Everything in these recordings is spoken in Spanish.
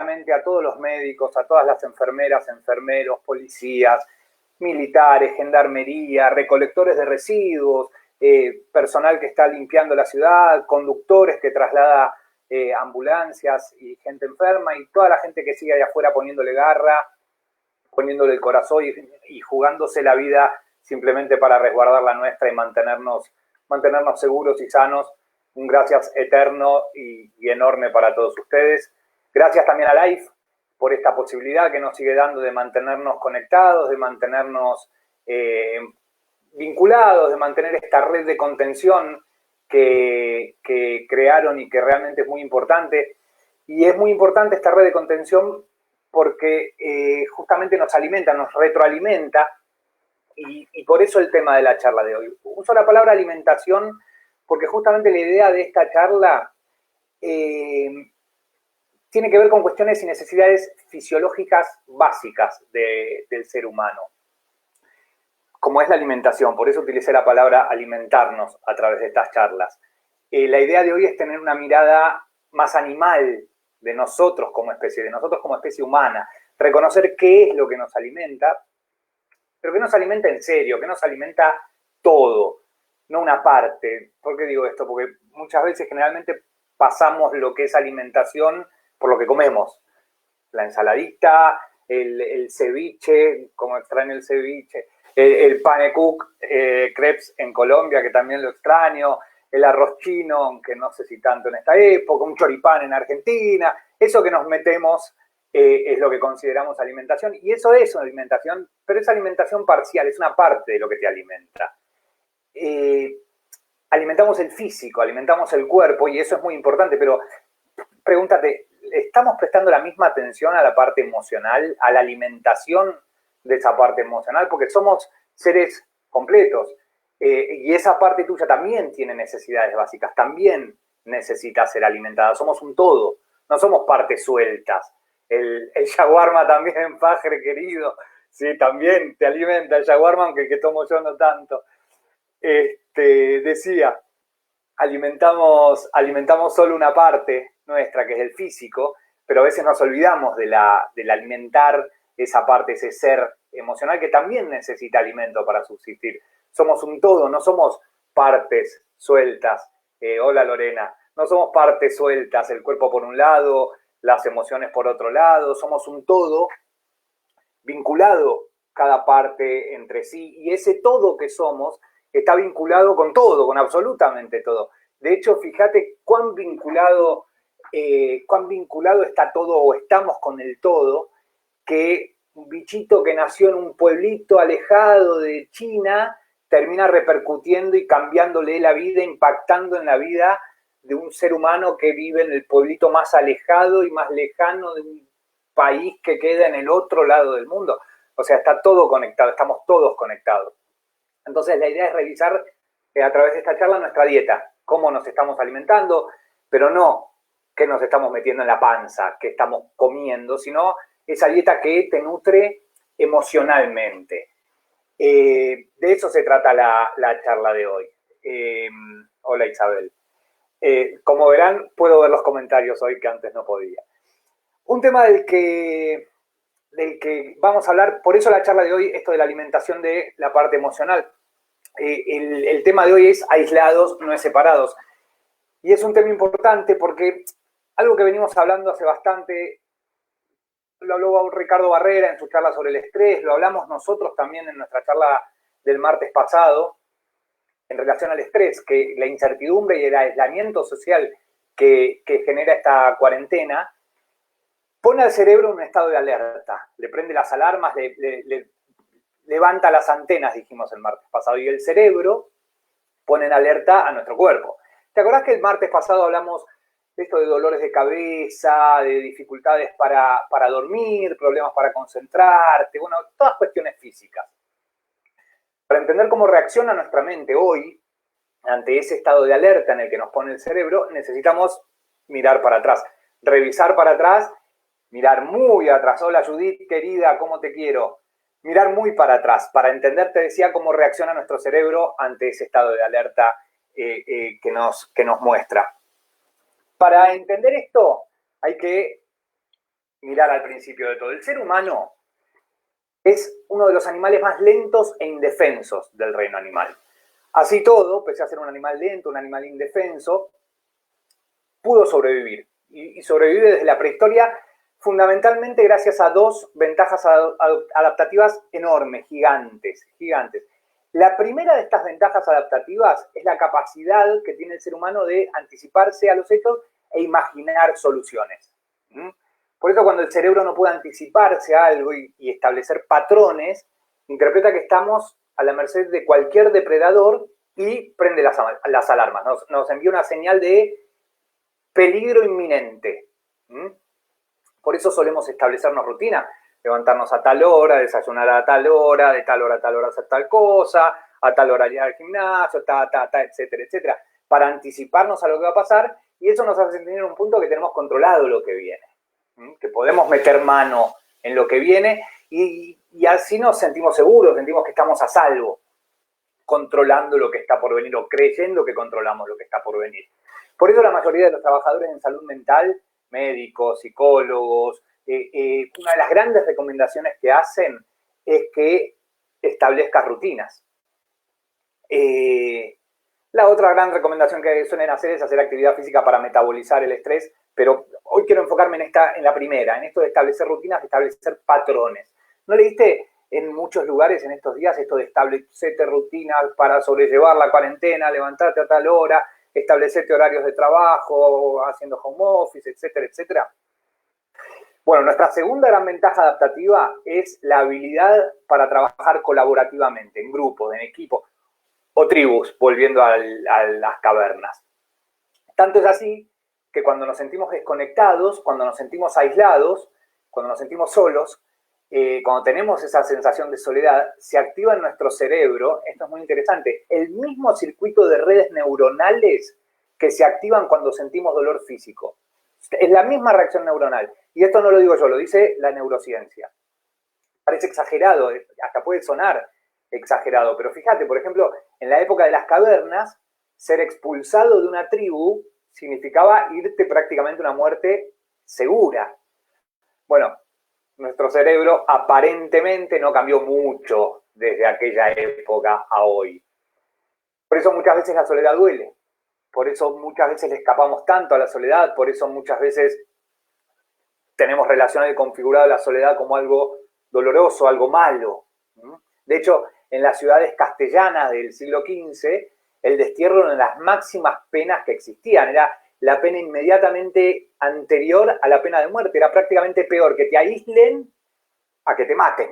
claramente a todos los médicos, a todas las enfermeras, enfermeros, policías, militares, gendarmería, recolectores de residuos, personal que está limpiando la ciudad, conductores que traslada ambulancias y gente enferma, y toda la gente que sigue allá afuera poniéndole garra, poniéndole el corazón y jugándose la vida simplemente para resguardar la nuestra y mantenernos seguros y sanos. Un gracias eterno y enorme para todos ustedes. Gracias también a Life por esta posibilidad que nos sigue dando de mantenernos conectados, de mantenernos vinculados, de mantener esta red de contención que crearon y que realmente es muy importante. Y es muy importante esta red de contención porque justamente nos alimenta, nos retroalimenta, y por eso el tema de la charla de hoy. Uso la palabra alimentación porque justamente la idea de esta charla tiene que ver con cuestiones y necesidades fisiológicas básicas del ser humano, como es la alimentación. Por eso utilicé la palabra alimentarnos a través de estas charlas. La idea de hoy es tener una mirada más animal de nosotros como especie humana, reconocer qué es lo que nos alimenta, pero que nos alimenta en serio, que nos alimenta todo, no una parte. ¿Por qué digo esto? Porque muchas veces generalmente pasamos lo que es alimentación por lo que comemos. La ensaladita, el ceviche, como extraño el ceviche, el panekuk, crepes en Colombia, que también lo extraño, el arroz chino, aunque no sé si tanto en esta época, un choripán en Argentina, eso que nos metemos es lo que consideramos alimentación, y eso es una alimentación, pero es alimentación parcial, es una parte de lo que te alimenta. Alimentamos el físico, alimentamos el cuerpo, y eso es muy importante, pero pregúntate, ¿estamos prestando la misma atención a la parte emocional, a la alimentación de esa parte emocional? Porque somos seres completos, y esa parte tuya también tiene necesidades básicas, también necesita ser alimentada. Somos un todo, no somos partes sueltas. El shawarma también, Fajre querido, sí, también te alimenta el shawarma, aunque el que tomo yo no tanto. Decía, alimentamos solo una parte nuestra, que es el físico, pero a veces nos olvidamos del alimentar esa parte, ese ser emocional que también necesita alimento para subsistir. Somos un todo, no somos partes sueltas. Hola Lorena, no somos partes sueltas, el cuerpo por un lado, las emociones por otro lado, somos un todo vinculado cada parte entre sí, y ese todo que somos está vinculado con todo, con absolutamente todo. De hecho, fíjate cuán vinculado está todo, o estamos con el todo, que un bichito que nació en un pueblito alejado de China termina repercutiendo y cambiándole la vida, impactando en la vida de un ser humano que vive en el pueblito más alejado y más lejano de un país que queda en el otro lado del mundo. O sea, está todo conectado, estamos todos conectados. Entonces la idea es revisar a través de esta charla nuestra dieta, cómo nos estamos alimentando, pero no qué nos estamos metiendo en la panza, qué estamos comiendo, sino esa dieta que te nutre emocionalmente. De eso se trata la charla de hoy. Hola Isabel. Como verán, puedo ver los comentarios hoy que antes no podía. Un tema del que vamos a hablar, por eso la charla de hoy, esto de la alimentación de la parte emocional. El tema de hoy es aislados, no es separados. Y es un tema importante porque algo que venimos hablando hace bastante, lo habló Ricardo Barrera en su charla sobre el estrés, lo hablamos nosotros también en nuestra charla del martes pasado, en relación al estrés, que la incertidumbre y el aislamiento social que genera esta cuarentena pone al cerebro en un estado de alerta, le prende las alarmas, le levanta las antenas, dijimos el martes pasado, y el cerebro pone en alerta a nuestro cuerpo. ¿Te acordás que el martes pasado hablamos de esto de dolores de cabeza, de dificultades para dormir, problemas para concentrarte, bueno, todas cuestiones físicas? Para entender cómo reacciona nuestra mente hoy ante ese estado de alerta en el que nos pone el cerebro, necesitamos mirar para atrás, revisar para atrás, mirar muy atrás. Hola Judith, querida, ¿cómo te quiero? Mirar muy para atrás, para entender, te decía, cómo reacciona nuestro cerebro ante ese estado de alerta que nos muestra. Para entender esto, hay que mirar al principio de todo. El ser humano es uno de los animales más lentos e indefensos del reino animal. Así todo, pese a ser un animal lento, un animal indefenso, pudo sobrevivir. Y sobrevive desde la prehistoria fundamentalmente gracias a dos ventajas adaptativas enormes, gigantes. La primera de estas ventajas adaptativas es la capacidad que tiene el ser humano de anticiparse a los hechos e imaginar soluciones. Por eso cuando el cerebro no puede anticiparse a algo y establecer patrones, interpreta que estamos a la merced de cualquier depredador y prende las alarmas. Nos envía una señal de peligro inminente. Por eso solemos establecernos rutinas, levantarnos a tal hora, desayunar a tal hora, de tal hora a tal hora hacer tal cosa, a tal hora ir al gimnasio, etcétera, etcétera, para anticiparnos a lo que va a pasar, y eso nos hace tener un punto que tenemos controlado lo que viene, que podemos meter mano en lo que viene y así nos sentimos seguros, sentimos que estamos a salvo, controlando lo que está por venir o creyendo que controlamos lo que está por venir. Por eso la mayoría de los trabajadores en salud mental, médicos, psicólogos, una de las grandes recomendaciones que hacen es que establezcas rutinas. La otra gran recomendación que suelen hacer es hacer actividad física para metabolizar el estrés, pero hoy quiero enfocarme en la primera, en esto de establecer rutinas, de establecer patrones. ¿No leíste en muchos lugares en estos días esto de establecerte rutinas para sobrellevar la cuarentena, levantarte a tal hora, establecerte horarios de trabajo, haciendo home office, etcétera, etcétera? Bueno, nuestra segunda gran ventaja adaptativa es la habilidad para trabajar colaborativamente, en grupos, en equipos o tribus, volviendo a las cavernas. Tanto es así que cuando nos sentimos desconectados, cuando nos sentimos aislados, cuando nos sentimos solos, cuando tenemos esa sensación de soledad, se activa en nuestro cerebro, esto es muy interesante, el mismo circuito de redes neuronales que se activan cuando sentimos dolor físico. Es la misma reacción neuronal. Y esto no lo digo yo, lo dice la neurociencia. Parece exagerado, hasta puede sonar exagerado, pero fíjate, por ejemplo, en la época de las cavernas, ser expulsado de una tribu significaba irte prácticamente a una muerte segura. Bueno, nuestro cerebro aparentemente no cambió mucho desde aquella época a hoy. Por eso muchas veces la soledad duele, por eso muchas veces le escapamos tanto a la soledad, por eso muchas veces tenemos relacionado y configurado la soledad como algo doloroso, algo malo. De hecho, en las ciudades castellanas del siglo XV, el destierro era una de las máximas penas que existían. Era la pena inmediatamente anterior a la pena de muerte. Era prácticamente peor que te aíslen a que te maten.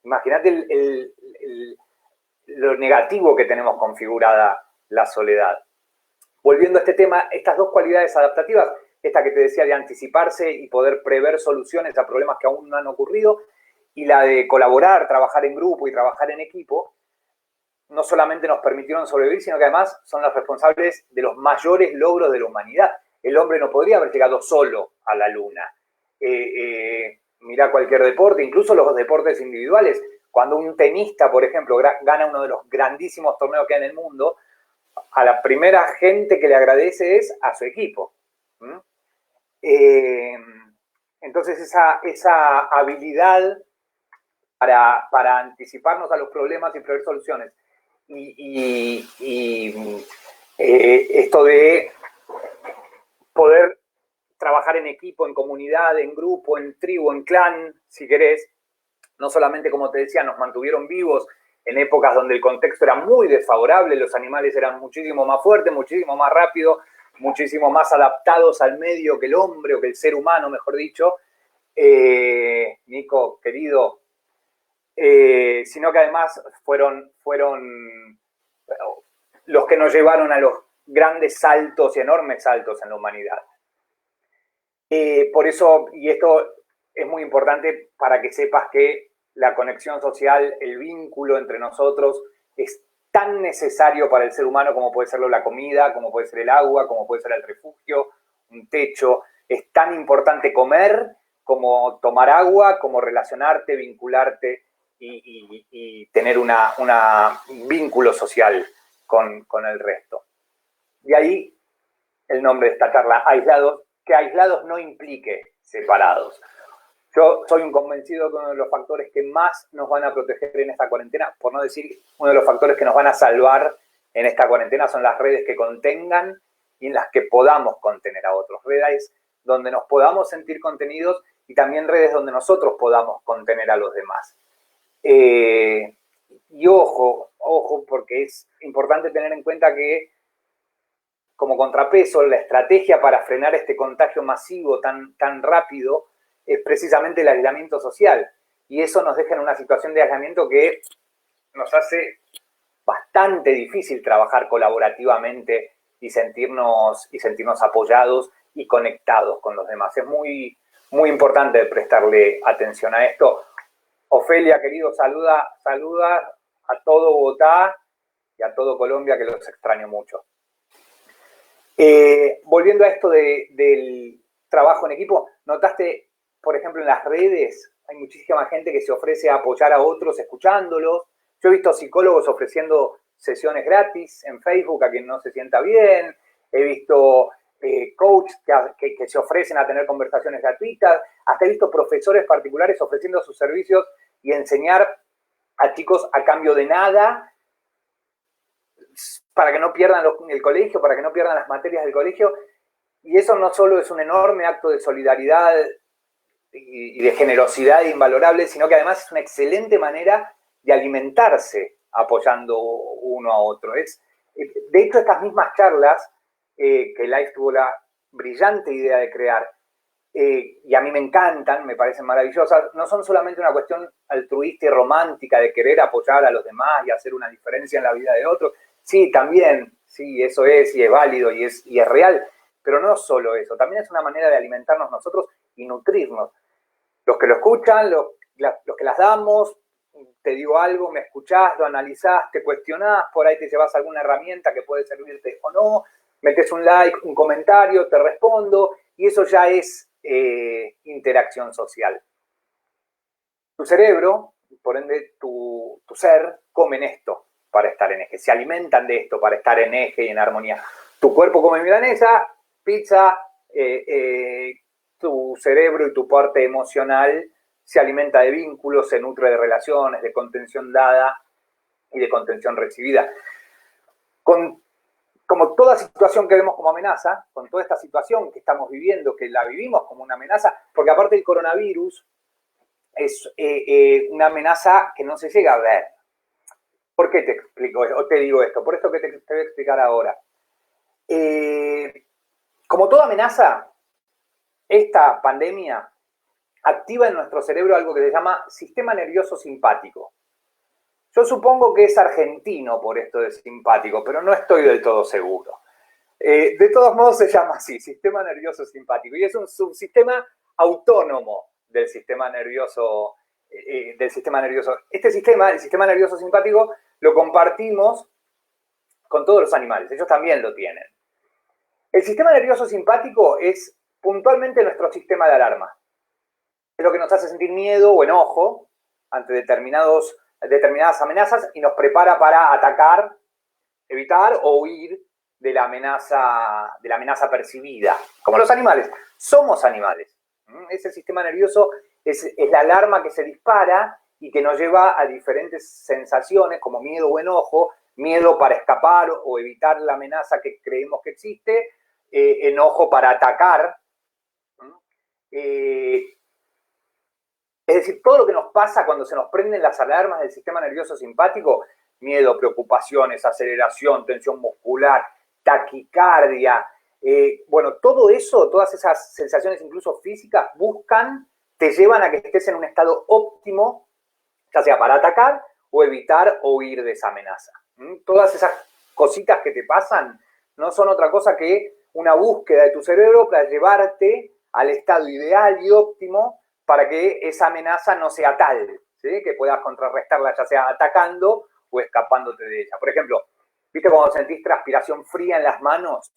Imagínate lo negativo que tenemos configurada la soledad. Volviendo a este tema, estas dos cualidades adaptativas, esta que te decía de anticiparse y poder prever soluciones a problemas que aún no han ocurrido, y la de colaborar, trabajar en grupo y trabajar en equipo, no solamente nos permitieron sobrevivir, sino que además son los responsables de los mayores logros de la humanidad. El hombre no podría haber llegado solo a la luna. Mirá cualquier deporte, incluso los deportes individuales. Cuando un tenista, por ejemplo, gana uno de los grandísimos torneos que hay en el mundo, a la primera gente que le agradece es a su equipo. Entonces esa habilidad para anticiparnos a los problemas y prever soluciones esto de poder trabajar en equipo, en comunidad, en grupo, en tribu, en clan, si querés, no solamente, como te decía, nos mantuvieron vivos en épocas donde el contexto era muy desfavorable, los animales eran muchísimo más fuertes, muchísimo más rápidos, muchísimo más adaptados al medio que el hombre o que el ser humano, mejor dicho. Nico, querido, sino que además fueron los que nos llevaron a los grandes saltos y enormes saltos en la humanidad. Por eso, y esto es muy importante para que sepas que la conexión social, el vínculo entre nosotros es tan necesario para el ser humano como puede serlo la comida, como puede ser el agua, como puede ser el refugio, un techo. Es tan importante comer como tomar agua, como relacionarte, vincularte y tener un vínculo social con el resto. De ahí el nombre de esta charla, aislados, que aislados no implique separados. Yo soy un convencido que uno de los factores que más nos van a proteger en esta cuarentena, por no decir uno de los factores que nos van a salvar en esta cuarentena, son las redes que contengan y en las que podamos contener a otros. Redes donde nos podamos sentir contenidos y también redes donde nosotros podamos contener a los demás. Y ojo, porque es importante tener en cuenta que como contrapeso, la estrategia para frenar este contagio masivo tan rápido es precisamente el aislamiento social. Y eso nos deja en una situación de aislamiento que nos hace bastante difícil trabajar colaborativamente y sentirnos apoyados y conectados con los demás. Es muy, muy importante prestarle atención a esto. Ofelia, querido, saluda a todo Bogotá y a todo Colombia, que los extraño mucho. Volviendo a esto del trabajo en equipo, ¿notaste, por ejemplo, en las redes hay muchísima gente que se ofrece a apoyar a otros escuchándolos? Yo he visto psicólogos ofreciendo sesiones gratis en Facebook a quien no se sienta bien. He visto coaches que se ofrecen a tener conversaciones gratuitas. Hasta he visto profesores particulares ofreciendo sus servicios y enseñar a chicos a cambio de nada, para que no pierdan el colegio, para que no pierdan las materias del colegio. Y eso no solo es un enorme acto de solidaridad y de generosidad invalorable, sino que además es una excelente manera de alimentarse apoyando uno a otro. De hecho, estas mismas charlas que Life tuvo la brillante idea de crear, y a mí me encantan, me parecen maravillosas, no son solamente una cuestión altruista y romántica de querer apoyar a los demás y hacer una diferencia en la vida de otros. Sí, también, sí, eso es, y es válido, y es real, pero no solo eso, también es una manera de alimentarnos nosotros y nutrirnos. Los que lo escuchan, los que las damos, te digo algo, me escuchás, lo analizás, te cuestionás, por ahí te llevas alguna herramienta que puede servirte o no, metes un like, un comentario, te respondo, y eso ya es interacción social. Tu cerebro, por ende tu ser, comen esto para estar en eje, se alimentan de esto para estar en eje y en armonía. Tu cuerpo come milanesa, pizza, tu cerebro y tu parte emocional se alimenta de vínculos, se nutre de relaciones, de contención dada y de contención recibida. Como toda situación que vemos como amenaza, con toda esta situación que estamos viviendo, que la vivimos como una amenaza, porque aparte el coronavirus es una amenaza que no se llega a ver. ¿Por qué te explico o te digo esto? Por esto que te voy a explicar ahora. Como toda amenaza, esta pandemia activa en nuestro cerebro algo que se llama sistema nervioso simpático. Yo supongo que es argentino por esto de simpático, pero no estoy del todo seguro. De todos modos se llama así, sistema nervioso simpático, y es un subsistema autónomo del sistema nervioso. Este sistema, el sistema nervioso simpático, lo compartimos con todos los animales, ellos también lo tienen. El sistema nervioso simpático es puntualmente nuestro sistema de alarma. Es lo que nos hace sentir miedo o enojo ante determinadas amenazas y nos prepara para atacar, evitar o huir de la amenaza percibida. Como los animales, somos animales. Ese sistema nervioso es la alarma que se dispara y que nos lleva a diferentes sensaciones como miedo o enojo, miedo para escapar o evitar la amenaza que creemos que existe, enojo para atacar. Es decir, todo lo que nos pasa cuando se nos prenden las alarmas del sistema nervioso simpático, miedo, preocupaciones, aceleración, tensión muscular, taquicardia, todo eso, todas esas sensaciones incluso físicas te llevan a que estés en un estado óptimo, ya sea para atacar o evitar o huir de esa amenaza. Todas esas cositas que te pasan no son otra cosa que una búsqueda de tu cerebro para llevarte al estado ideal y óptimo para que esa amenaza no sea tal, ¿sí? Que puedas contrarrestarla ya sea atacando o escapándote de ella. Por ejemplo, ¿viste cuando sentís transpiración fría en las manos?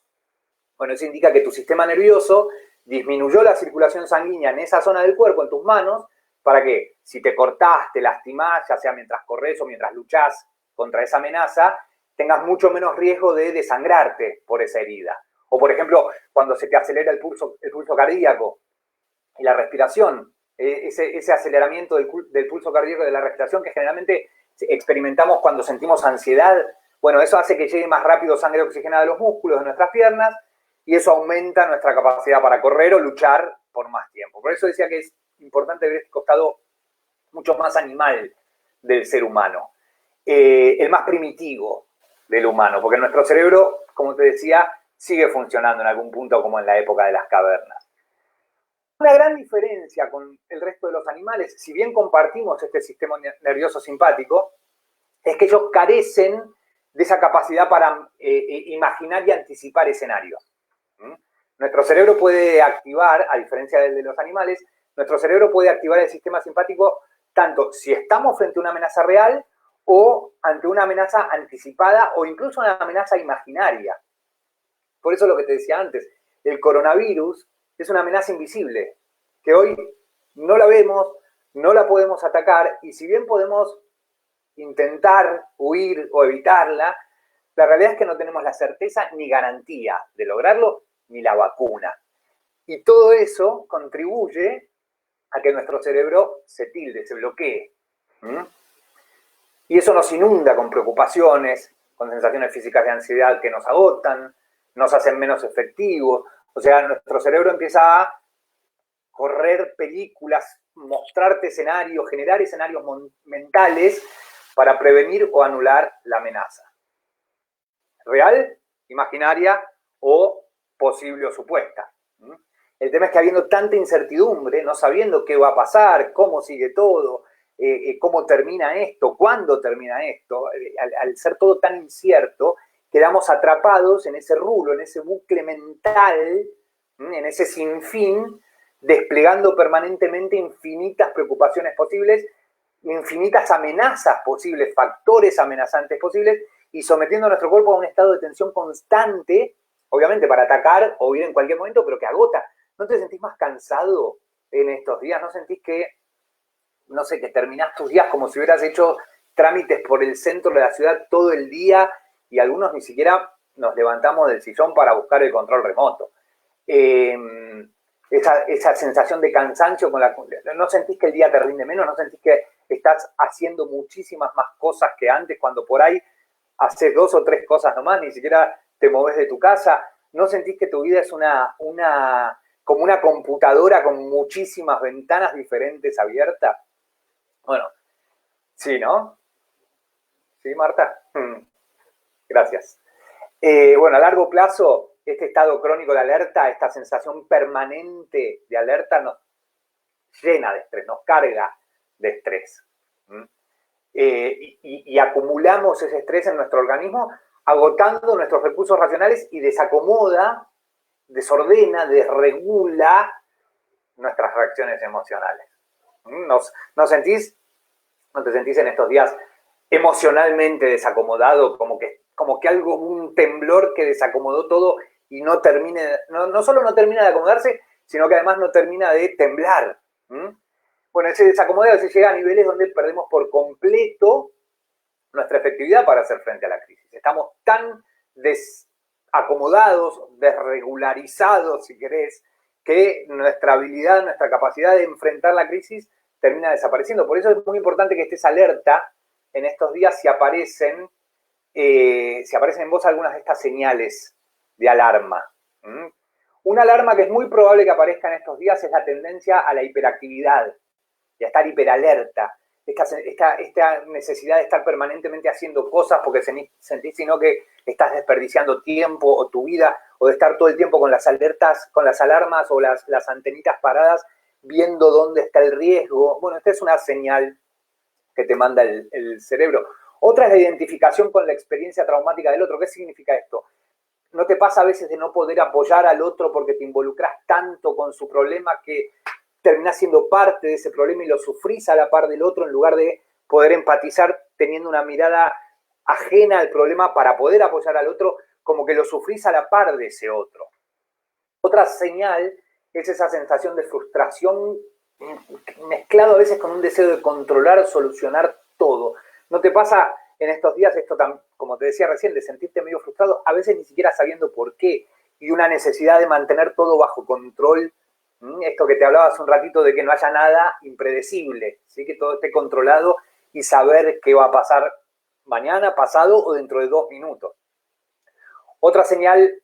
Bueno, eso indica que tu sistema nervioso disminuyó la circulación sanguínea en esa zona del cuerpo, en tus manos, para que si te cortás, te lastimás, ya sea mientras corres o mientras luchás contra esa amenaza, tengas mucho menos riesgo de desangrarte por esa herida. O, por ejemplo, cuando se te acelera el pulso cardíaco y la respiración, ese aceleramiento del pulso cardíaco y de la respiración que generalmente experimentamos cuando sentimos ansiedad. Bueno, eso hace que llegue más rápido sangre oxigenada a los músculos de nuestras piernas y eso aumenta nuestra capacidad para correr o luchar por más tiempo. Por eso decía que es importante ver este costado mucho más animal del ser humano, el más primitivo del humano, porque nuestro cerebro, como te decía, sigue funcionando en algún punto como en la época de las cavernas. Una gran diferencia con el resto de los animales, si bien compartimos este sistema nervioso simpático, es que ellos carecen de esa capacidad para imaginar y anticipar escenarios. Nuestro cerebro puede activar, a diferencia del de los animales, nuestro cerebro puede activar el sistema simpático tanto si estamos frente a una amenaza real o ante una amenaza anticipada o incluso una amenaza imaginaria. Por eso lo que te decía antes, el coronavirus es una amenaza invisible, que hoy no la vemos, no la podemos atacar y si bien podemos intentar huir o evitarla, la realidad es que no tenemos la certeza ni garantía de lograrlo ni la vacuna. Y todo eso contribuye a que nuestro cerebro se tilde, se bloquee. Y eso nos inunda con preocupaciones, con sensaciones físicas de ansiedad que nos agotan, nos hacen menos efectivos. O sea, nuestro cerebro empieza a correr películas, mostrarte escenarios, generar escenarios mentales para prevenir o anular la amenaza. Real, imaginaria o posible o supuesta. El tema es que habiendo tanta incertidumbre, no sabiendo qué va a pasar, cómo sigue todo, cómo termina esto, cuándo termina esto, al ser todo tan incierto, quedamos atrapados en ese rulo, en ese bucle mental, en ese sinfín, desplegando permanentemente infinitas preocupaciones posibles, infinitas amenazas posibles, factores amenazantes posibles, y sometiendo a nuestro cuerpo a un estado de tensión constante, obviamente para atacar o huir en cualquier momento, pero que agota. ¿No te sentís más cansado en estos días? ¿No sentís que, no sé, que terminás tus días como si hubieras hecho trámites por el centro de la ciudad todo el día y algunos ni siquiera nos levantamos del sillón para buscar el control remoto? Esa sensación de cansancio con la... ¿No sentís que el día te rinde menos? ¿No sentís que estás haciendo muchísimas más cosas que antes cuando por ahí haces 2 o 3 cosas nomás, ni siquiera te moves de tu casa? ¿No sentís que tu vida es como una computadora con muchísimas ventanas diferentes abiertas? Bueno, sí, ¿no? ¿Sí, Marta? Gracias. Bueno, a largo plazo, este estado crónico de alerta, esta sensación permanente de alerta nos llena de estrés, nos carga de estrés. Y acumulamos ese estrés en nuestro organismo, agotando nuestros recursos racionales y desacomoda, desordena, desregula nuestras reacciones emocionales. ¿No te sentís en estos días emocionalmente desacomodado, como que algo, un temblor que desacomodó todo y no solo no termina de acomodarse, sino que además no termina de temblar? Bueno, ese desacomodo a veces llega a niveles donde perdemos por completo nuestra efectividad para hacer frente a la crisis. Estamos tan desacomodados, desregularizados, si querés, que nuestra habilidad, nuestra capacidad de enfrentar la crisis termina desapareciendo. Por eso es muy importante que estés alerta en estos días si aparecen en vos algunas de estas señales de alarma. Una alarma que es muy probable que aparezca en estos días es la tendencia a la hiperactividad y a estar hiperalerta. Esta necesidad de estar permanentemente haciendo cosas porque sentís sino que estás desperdiciando tiempo o tu vida, o de estar todo el tiempo con las alertas, con las alarmas o las antenitas paradas viendo dónde está el riesgo. Bueno, esta es una señal que te manda el cerebro. Otra es la identificación con la experiencia traumática del otro. ¿Qué significa esto? ¿No te pasa a veces de no poder apoyar al otro porque te involucras tanto con su problema que terminás siendo parte de ese problema y lo sufrís a la par del otro en lugar de poder empatizar teniendo una mirada ajena al problema para poder apoyar al otro, como que lo sufrís a la par de ese otro? Otra señal es esa sensación de frustración mezclado a veces con un deseo de controlar, solucionar todo. ¿No te pasa en estos días esto, como te decía recién, de sentirte medio frustrado, a veces ni siquiera sabiendo por qué, y una necesidad de mantener todo bajo control Esto que te hablaba hace un ratito de que no haya nada impredecible, ¿sí? Que todo esté controlado y saber qué va a pasar mañana, pasado o dentro de 2 minutos. Otra señal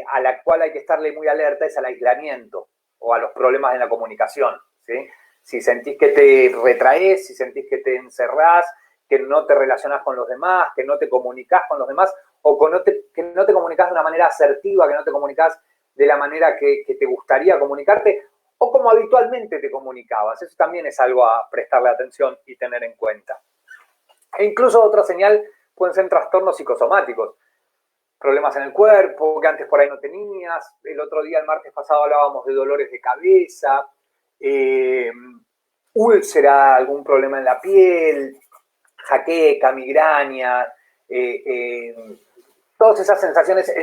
a la cual hay que estarle muy alerta es al aislamiento o a los problemas en la comunicación, ¿sí? Si sentís que te retraes, si sentís que te encerrás, que no te relacionás con los demás, que no te comunicás con los demás, o que no te comunicás de una manera asertiva, que no te comunicás de la manera que te gustaría comunicarte, o como habitualmente te comunicabas. Eso también es algo a prestarle atención y tener en cuenta. E incluso otra señal pueden ser trastornos psicosomáticos, problemas en el cuerpo que antes por ahí no tenías. El otro día, el martes pasado, hablábamos de dolores de cabeza, úlcera, algún problema en la piel, jaqueca, migraña, todas esas sensaciones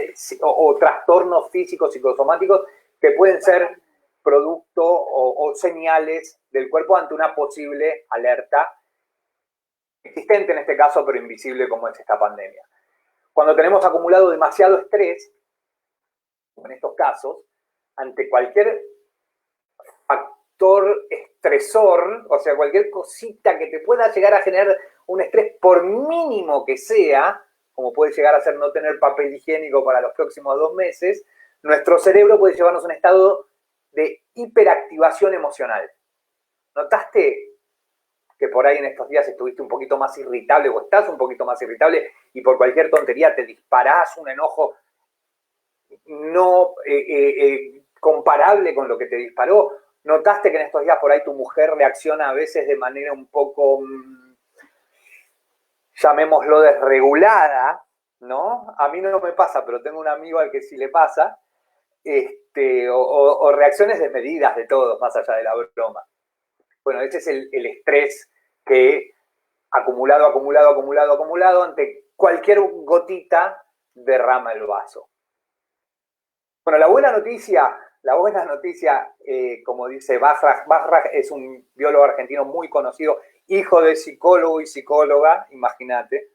o trastornos físicos psicosomáticos que pueden ser producto o señales del cuerpo ante una posible alerta existente en este caso, pero invisible como es esta pandemia. Cuando tenemos acumulado demasiado estrés, como en estos casos, ante cualquier factor estresor, o sea, cualquier cosita que te pueda llegar a generar un estrés, por mínimo que sea, como puede llegar a ser no tener papel higiénico para los próximos 2 meses, nuestro cerebro puede llevarnos a un estado de hiperactivación emocional. ¿Notaste que por ahí en estos días estuviste un poquito más irritable o estás un poquito más irritable y por cualquier tontería te disparás un enojo no comparable con lo que te disparó? ¿Notaste que en estos días por ahí tu mujer reacciona a veces de manera un poco, llamémoslo, desregulada, ¿no? A mí no me pasa, pero tengo un amigo al que sí le pasa, o reacciones desmedidas de todos, más allá de la broma. Bueno, ese es el estrés que acumulado, ante cualquier gotita derrama el vaso. Bueno, la buena noticia, como dice Bajraj es un biólogo argentino muy conocido, hijo de psicólogo y psicóloga, imagínate.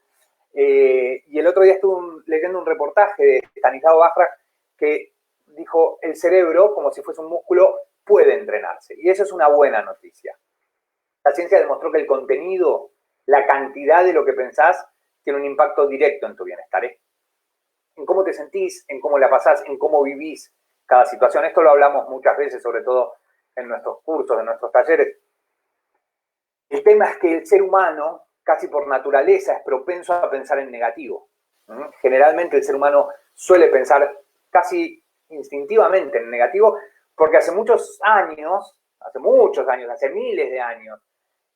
Y el otro día estuve leyendo un reportaje de Stanislao Bajraj que dijo, el cerebro, como si fuese un músculo, puede entrenarse. Y eso es una buena noticia. La ciencia demostró que el contenido, la cantidad de lo que pensás, tiene un impacto directo en tu bienestar, en cómo te sentís, en cómo la pasás, en cómo vivís cada situación. Esto lo hablamos muchas veces, sobre todo en nuestros cursos, en nuestros talleres. El tema es que el ser humano, casi por naturaleza, es propenso a pensar en negativo. Generalmente el ser humano suele pensar casi instintivamente en negativo, porque hace muchos años, hace miles de años,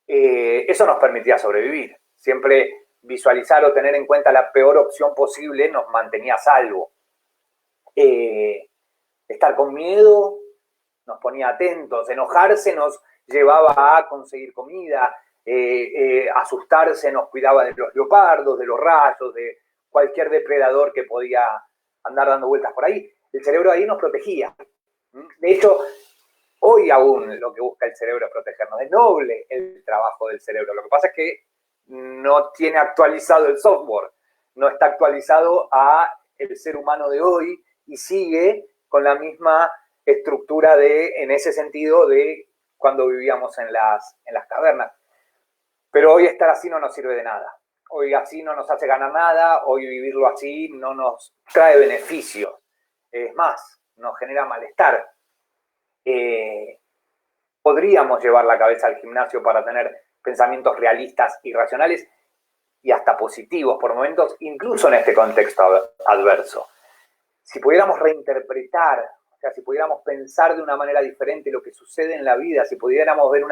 eso nos permitía sobrevivir. Siempre visualizar o tener en cuenta la peor opción posible nos mantenía a salvo. Estar con miedo nos ponía atentos, enojarse nos llevaba a conseguir comida, asustarse nos cuidaba de los leopardos, de los rayos, de cualquier depredador que podía andar dando vueltas por ahí. El cerebro ahí nos protegía. De hecho, hoy aún lo que busca el cerebro es protegernos. Es noble el trabajo del cerebro. Lo que pasa es que no tiene actualizado el software, no está actualizado a el ser humano de hoy y sigue con la misma estructura en ese sentido de cuando vivíamos en las cavernas. Pero hoy estar así no nos sirve de nada. Hoy así no nos hace ganar nada, hoy vivirlo así no nos trae beneficios. Es más, nos genera malestar. Podríamos llevar la cabeza al gimnasio para tener pensamientos realistas y racionales y hasta positivos por momentos, incluso en este contexto adverso. Si pudiéramos reinterpretar, o sea, si pudiéramos pensar de una manera diferente lo que sucede en la vida, si pudiéramos ver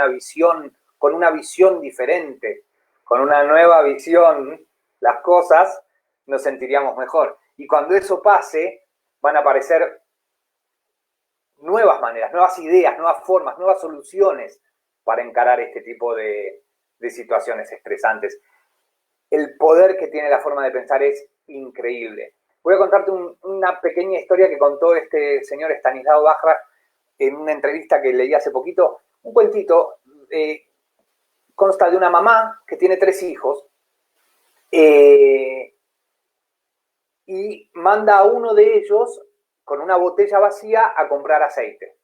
con una visión diferente, con una nueva visión, las cosas, nos sentiríamos mejor. Y cuando eso pase, van a aparecer nuevas maneras, nuevas ideas, nuevas formas, nuevas soluciones para encarar este tipo de situaciones estresantes. El poder que tiene la forma de pensar es increíble. Voy a contarte una pequeña historia que contó este señor Stanislao Bajraj en una entrevista que leí hace poquito. Un cuentito, consta de una mamá que tiene 3 hijos y manda a uno de ellos con una botella vacía a comprar aceite.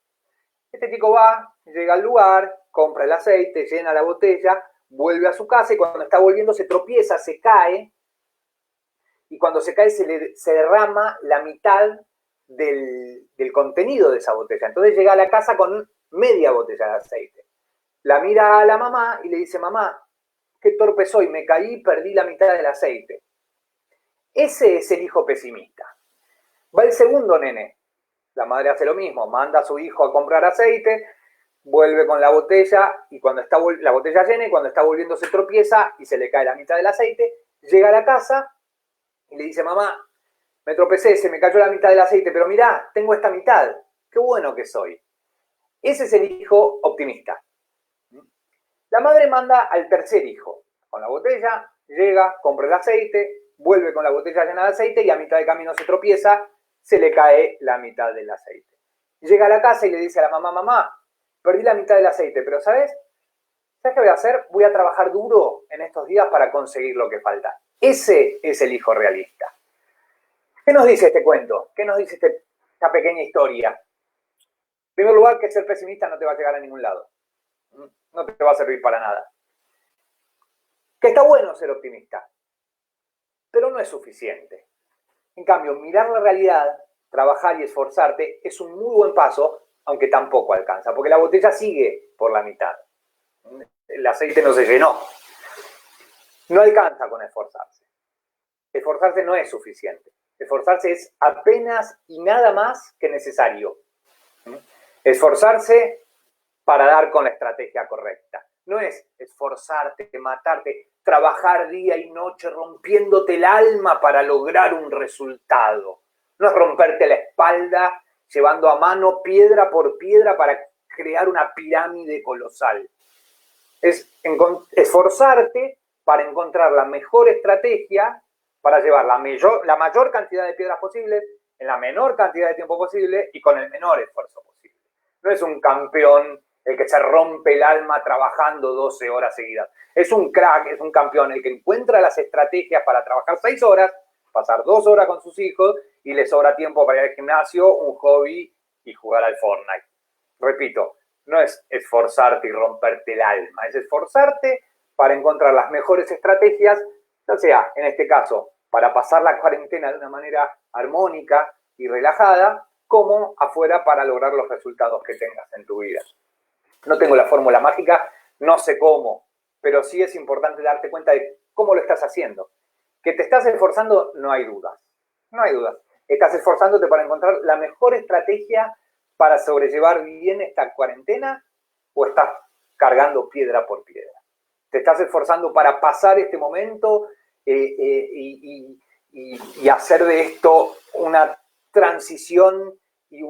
Este chico va, llega al lugar, compra el aceite, llena la botella, vuelve a su casa y cuando está volviendo se tropieza, se cae y cuando se cae se derrama la mitad del contenido de esa botella. Entonces llega a la casa con media botella de aceite. La mira a la mamá y le dice, mamá, qué torpe soy, me caí, perdí la mitad del aceite. Ese es el hijo pesimista. Va el segundo nene. La madre hace lo mismo, manda a su hijo a comprar aceite, vuelve con la botella y cuando está la botella llena y cuando está volviendo se tropieza y se le cae la mitad del aceite, llega a la casa y le dice, mamá, me tropecé, se me cayó la mitad del aceite, pero mirá, tengo esta mitad, qué bueno que soy. Ese es el hijo optimista. La madre manda al tercer hijo con la botella, llega, compra el aceite, vuelve con la botella llena de aceite y a mitad de camino se tropieza, se le cae la mitad del aceite. Llega a la casa y le dice a la mamá, mamá, perdí la mitad del aceite, pero ¿sabes? ¿Sabes qué voy a hacer? Voy a trabajar duro en estos días para conseguir lo que falta. Ese es el hijo realista. ¿Qué nos dice este cuento? ¿Qué nos dice esta pequeña historia? En primer lugar, que ser pesimista no te va a llegar a ningún lado. No te va a servir para nada. Que está bueno ser optimista, pero no es suficiente. En cambio, mirar la realidad, trabajar y esforzarte es un muy buen paso, aunque tampoco alcanza, porque la botella sigue por la mitad. El aceite no se llenó. No alcanza con esforzarse. Esforzarse no es suficiente. Esforzarse es apenas y nada más que necesario. Esforzarse para dar con la estrategia correcta. No es esforzarte, matarte, trabajar día y noche rompiéndote el alma para lograr un resultado. No es romperte la espalda llevando a mano piedra por piedra para crear una pirámide colosal. Es esforzarte para encontrar la mejor estrategia para llevar la mayor cantidad de piedras posibles en la menor cantidad de tiempo posible y con el menor esfuerzo posible. No es un campeón el que se rompe el alma trabajando 12 horas seguidas. Es un crack, es un campeón, el que encuentra las estrategias para trabajar 6 horas, pasar 2 horas con sus hijos y le sobra tiempo para ir al gimnasio, un hobby y jugar al Fortnite. Repito, no es esforzarte y romperte el alma, es esforzarte para encontrar las mejores estrategias, ya sea, en este caso, para pasar la cuarentena de una manera armónica y relajada, como afuera para lograr los resultados que tengas en tu vida. No tengo la fórmula mágica, no sé cómo, pero sí es importante darte cuenta de cómo lo estás haciendo. Que te estás esforzando, no hay dudas. No hay dudas. Estás esforzándote para encontrar la mejor estrategia para sobrellevar bien esta cuarentena o estás cargando piedra por piedra. Te estás esforzando para pasar este momento y hacer de esto una transición y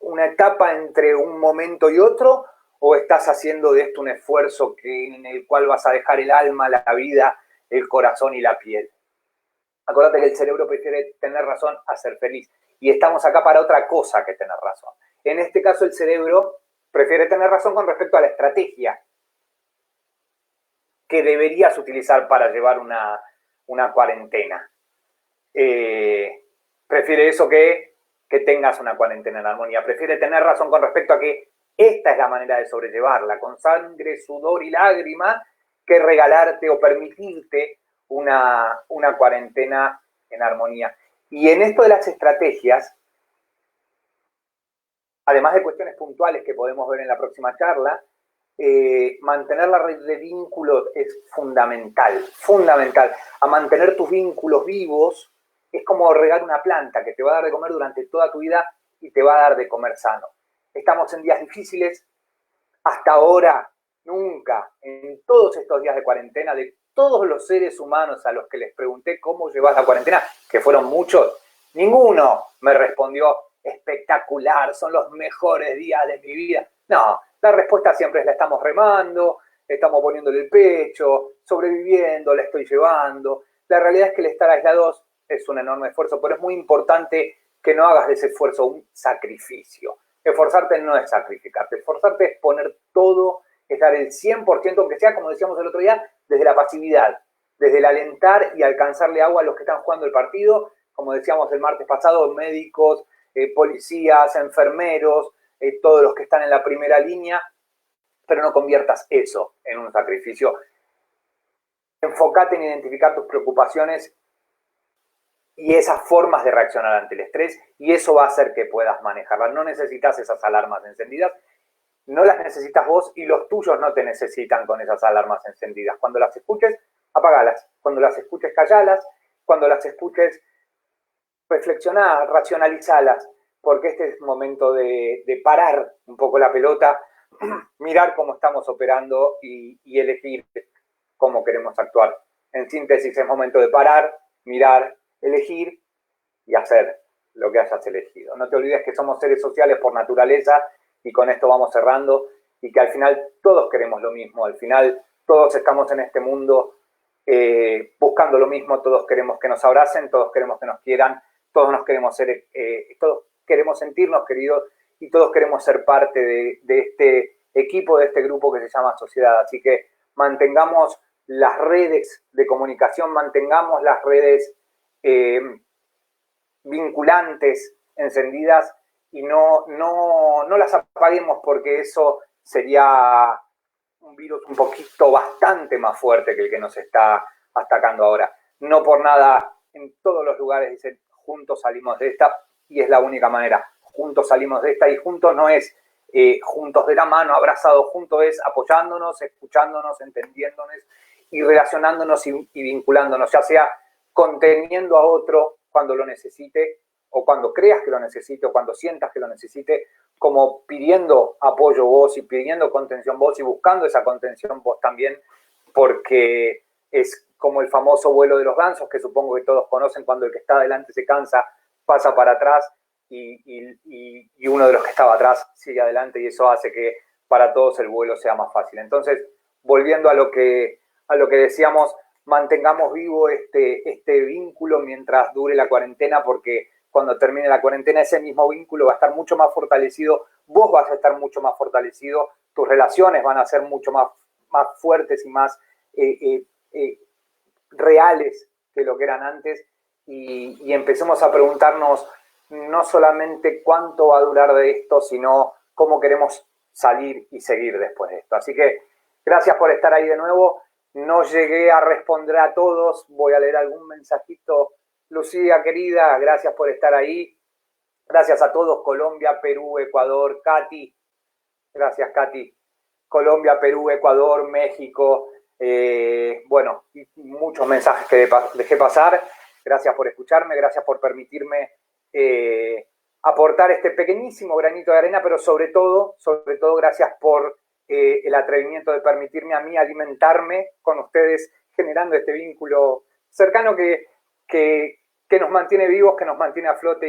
una etapa entre un momento y otro, o estás haciendo de esto un esfuerzo en el cual vas a dejar el alma, la vida, el corazón y la piel. Acordate que el cerebro prefiere tener razón a ser feliz. Y estamos acá para otra cosa que tener razón. En este caso, el cerebro prefiere tener razón con respecto a la estrategia que deberías utilizar para llevar una cuarentena. Prefiere eso que tengas una cuarentena en armonía. Prefiere tener razón con respecto a que esta es la manera de sobrellevarla, con sangre, sudor y lágrimas, que regalarte o permitirte una cuarentena en armonía. Y en esto de las estrategias, además de cuestiones puntuales que podemos ver en la próxima charla, mantener la red de vínculos es fundamental, fundamental. A mantener tus vínculos vivos es como regar una planta que te va a dar de comer durante toda tu vida y te va a dar de comer sano. Estamos en días difíciles, hasta ahora, nunca, en todos estos días de cuarentena, de todos los seres humanos a los que les pregunté cómo llevas la cuarentena, que fueron muchos, ninguno me respondió espectacular, son los mejores días de mi vida. No, la respuesta siempre es la estamos remando, estamos poniéndole el pecho, sobreviviendo, la estoy llevando. La realidad es que el estar aislados es un enorme esfuerzo, pero es muy importante que no hagas de ese esfuerzo un sacrificio. Esforzarte no es sacrificarte, esforzarte es poner todo, es dar el 100%, aunque sea, como decíamos el otro día, desde la pasividad, desde el alentar y alcanzarle agua a los que están jugando el partido, como decíamos el martes pasado, médicos, policías, enfermeros, todos los que están en la primera línea, pero no conviertas eso en un sacrificio. Enfócate en identificar tus preocupaciones y esas formas de reaccionar ante el estrés, y eso va a hacer que puedas manejarlas. No necesitas esas alarmas encendidas, no las necesitas vos y los tuyos no te necesitan con esas alarmas encendidas. Cuando las escuches, apagalas. Cuando las escuches, callalas. Cuando las escuches, reflexioná, racionalizalas, porque este es el momento de parar un poco la pelota, mirar cómo estamos operando y elegir cómo queremos actuar. En síntesis, es momento de parar, mirar, elegir y hacer lo que hayas elegido. No te olvides que somos seres sociales por naturaleza, y con esto vamos cerrando, y que al final todos queremos lo mismo, al final todos estamos en este mundo buscando lo mismo, todos queremos que nos abracen, todos queremos que nos quieran, todos nos queremos ser, todos queremos sentirnos queridos y todos queremos ser parte de este equipo, de este grupo que se llama sociedad. Así que mantengamos las redes de comunicación, mantengamos las redes vinculantes, encendidas, y no las apaguemos, porque eso sería un virus un poquito bastante más fuerte que el que nos está atacando ahora. No por nada en todos los lugares dicen juntos salimos de esta, y es la única manera. Juntos salimos de esta, y juntos no es juntos de la mano, abrazados, juntos es apoyándonos, escuchándonos, entendiéndonos y relacionándonos y vinculándonos, ya sea conteniendo a otro cuando lo necesite, o cuando creas que lo necesite, o cuando sientas que lo necesite, como pidiendo apoyo vos y pidiendo contención vos y buscando esa contención vos también, porque es como el famoso vuelo de los gansos, que supongo que todos conocen, cuando el que está adelante se cansa, pasa para atrás y uno de los que estaba atrás sigue adelante, y eso hace que para todos el vuelo sea más fácil. Entonces, volviendo a lo que decíamos, mantengamos vivo este vínculo mientras dure la cuarentena, porque cuando termine la cuarentena ese mismo vínculo va a estar mucho más fortalecido, vos vas a estar mucho más fortalecido, tus relaciones van a ser mucho más fuertes y más reales que lo que eran antes, y empecemos a preguntarnos no solamente cuánto va a durar de esto, sino cómo queremos salir y seguir después de esto. Así que gracias por estar ahí de nuevo. No llegué a responder a todos, voy a leer algún mensajito. Lucía, querida, gracias por estar ahí. Gracias a todos, Colombia, Perú, Ecuador, Katy. Gracias, Katy. Colombia, Perú, Ecuador, México. Bueno, muchos mensajes que dejé pasar. Gracias por escucharme, gracias por permitirme aportar este pequeñísimo granito de arena, pero sobre todo, gracias por el atrevimiento de permitirme a mí alimentarme con ustedes, generando este vínculo cercano que nos mantiene vivos, que nos mantiene a flote,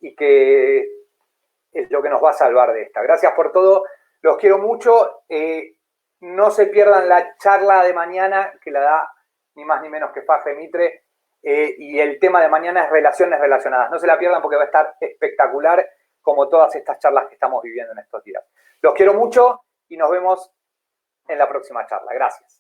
y que es lo que nos va a salvar de esta. Gracias por todo, los quiero mucho. No se pierdan la charla de mañana, que la da ni más ni menos que Faje Mitre, y el tema de mañana es relaciones relacionadas. No se la pierdan, porque va a estar espectacular, como todas estas charlas que estamos viviendo en estos días. Los quiero mucho y nos vemos en la próxima charla. Gracias.